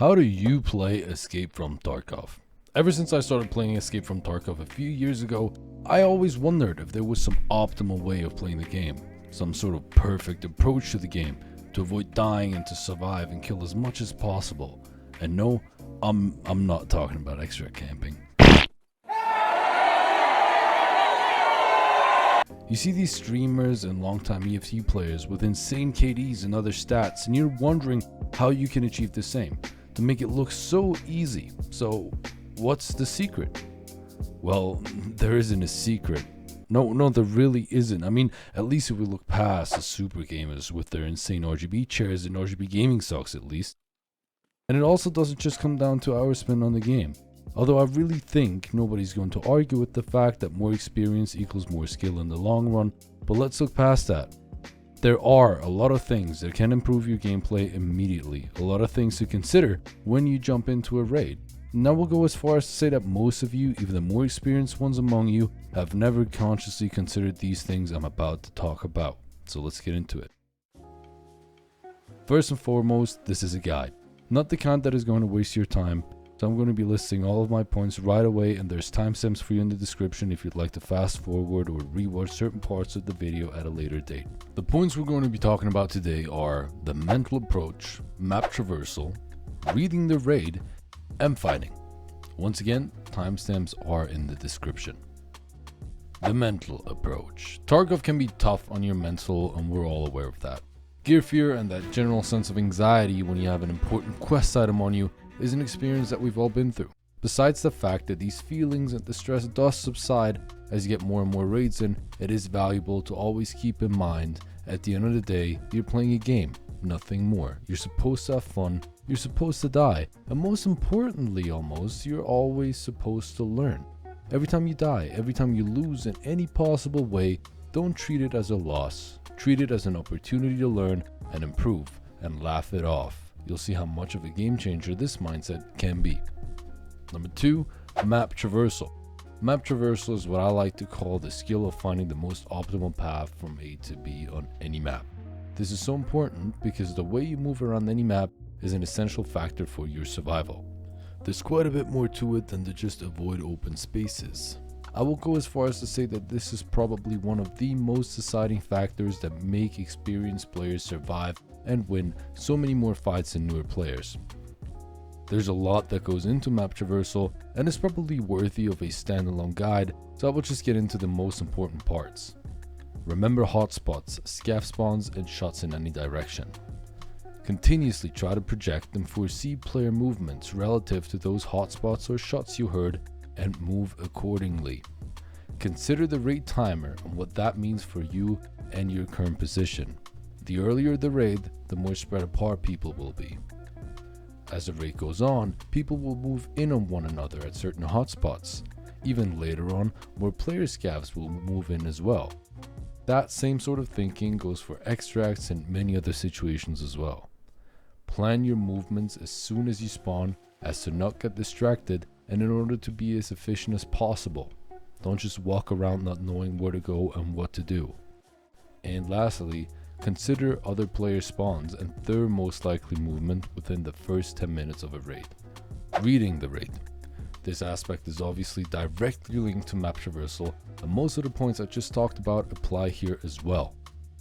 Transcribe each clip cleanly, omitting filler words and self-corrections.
How do you play Escape from Tarkov? Ever since I started playing Escape from Tarkov a few years ago, I always wondered if there was some optimal way of playing the game, some sort of perfect approach to the game, to avoid dying and to survive and kill as much as possible. And no, I'm not talking about extra camping. You see these streamers and longtime EFT players with insane KDs and other stats, and you're wondering how you can achieve the same, to make it look so easy. So, what's the secret? Well, there isn't a secret. No, there really isn't. I mean, at least if we look past the super gamers with their insane RGB chairs and RGB gaming socks at least. And it also doesn't just come down to our spin on the game. Although I really think nobody's going to argue with the fact that more experience equals more skill in the long run, but let's look past that. There are a lot of things that can improve your gameplay immediately, a lot of things to consider when you jump into a raid. Now we'll go as far as to say that most of you, even the more experienced ones among you, have never consciously considered these things I'm about to talk about. So let's get into it. First and foremost, this is a guide, not the kind that is going to waste your time. So I'm going to be listing all of my points right away, and there's timestamps for you in the description if you'd like to fast forward or rewatch certain parts of the video at a later date. The points we're going to be talking about today are the mental approach, map traversal, reading the raid, and fighting. Once again, timestamps are in the description. The mental approach. Tarkov can be tough on your mental, and we're all aware of that. Gear fear and that general sense of anxiety when you have an important quest item on you is an experience that we've all been through. Besides the fact that these feelings and the stress does subside as you get more and more raids in, it is valuable to always keep in mind, at the end of the day, you're playing a game, nothing more. You're supposed to have fun, you're supposed to die, and most importantly almost, you're always supposed to learn. Every time you die, every time you lose in any possible way, don't treat it as a loss. Treat it as an opportunity to learn and improve, and laugh it off. You'll see how much of a game changer this mindset can be. Number 2, map traversal. Map traversal is what I like to call the skill of finding the most optimal path from A to B on any map. This is so important because the way you move around any map is an essential factor for your survival. There's quite a bit more to it than to just avoid open spaces. I will go as far as to say that this is probably one of the most deciding factors that make experienced players survive and win so many more fights than newer players. There's a lot that goes into map traversal and is probably worthy of a standalone guide, so I will just get into the most important parts. Remember hotspots, scav spawns, and shots in any direction. Continuously try to project and foresee player movements relative to those hotspots or shots you heard and move accordingly. Consider the raid timer and what that means for you and your current position. The earlier the raid, the more spread apart people will be. As the raid goes on, people will move in on one another at certain hotspots. Even later on, more player scavs will move in as well. That same sort of thinking goes for extracts and many other situations as well. Plan your movements as soon as you spawn as to not get distracted and in order to be as efficient as possible. Don't just walk around not knowing where to go and what to do. And lastly, consider other player spawns and their most likely movement within the first 10 minutes of a raid. Reading the raid. This aspect is obviously directly linked to map traversal, and most of the points I just talked about apply here as well.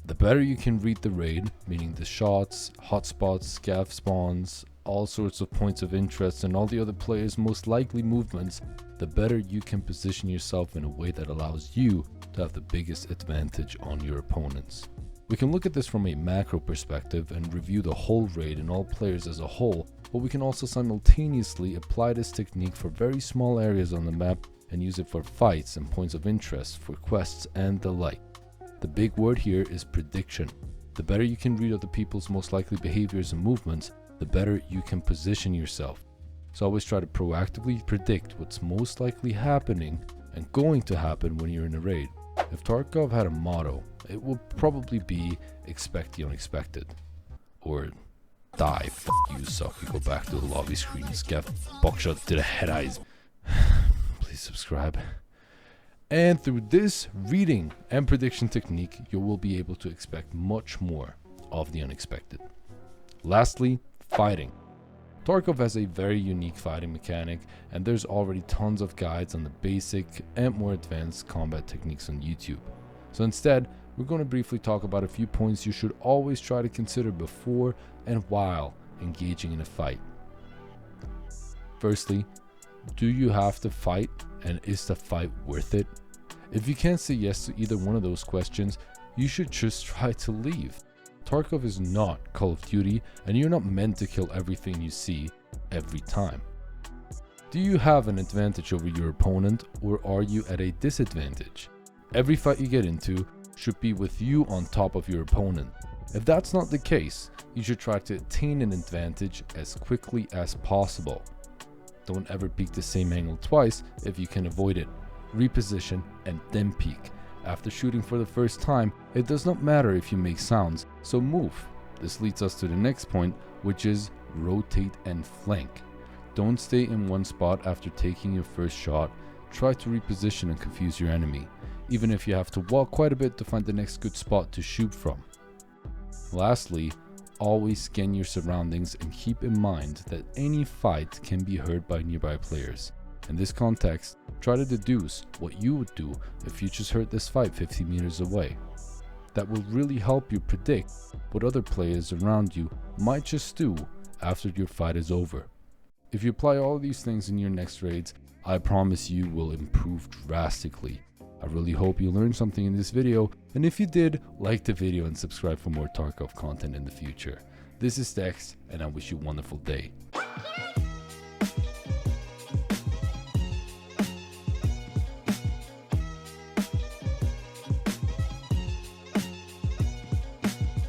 The better you can read the raid, meaning the shots, hotspots, scav spawns, all sorts of points of interest and all the other players' most likely movements, the better you can position yourself in a way that allows you to have the biggest advantage on your opponents. We can look at this from a macro perspective and review the whole raid and all players as a whole, but we can also simultaneously apply this technique for very small areas on the map and use it for fights and points of interest, for quests and the like. The big word here is prediction. The better you can read other people's most likely behaviors and movements, the better you can position yourself. So always try to proactively predict what's most likely happening and going to happen when you're in a raid. If Tarkov had a motto, it would probably be expect the unexpected. Or die, fuck you, suck, we go back to the lobby screen, scav, buckshot to the head eyes. Please subscribe. And through this reading and prediction technique, you will be able to expect much more of the unexpected. Lastly, fighting. Tarkov has a very unique fighting mechanic, and there's already tons of guides on the basic and more advanced combat techniques on YouTube. So instead, we're going to briefly talk about a few points you should always try to consider before and while engaging in a fight. Firstly, do you have to fight, and is the fight worth it? If you can't say yes to either one of those questions, you should just try to leave. Tarkov is not Call of Duty, and you're not meant to kill everything you see every time. Do you have an advantage over your opponent, or are you at a disadvantage? Every fight you get into should be with you on top of your opponent. If that's not the case, you should try to attain an advantage as quickly as possible. Don't ever peek the same angle twice if you can avoid it. Reposition and then peek. After shooting for the first time, it does not matter if you make sounds, so move. This leads us to the next point, which is rotate and flank. Don't stay in one spot after taking your first shot. Try to reposition and confuse your enemy, even if you have to walk quite a bit to find the next good spot to shoot from. Lastly, always scan your surroundings and keep in mind that any fight can be heard by nearby players. In this context, try to deduce what you would do if you just heard this fight 50 meters away. That will really help you predict what other players around you might just do after your fight is over. If you apply all these things in your next raids, I promise you will improve drastically. I really hope you learned something in this video, and if you did, like the video and subscribe for more Tarkov content in the future. This is Dex, and I wish you a wonderful day.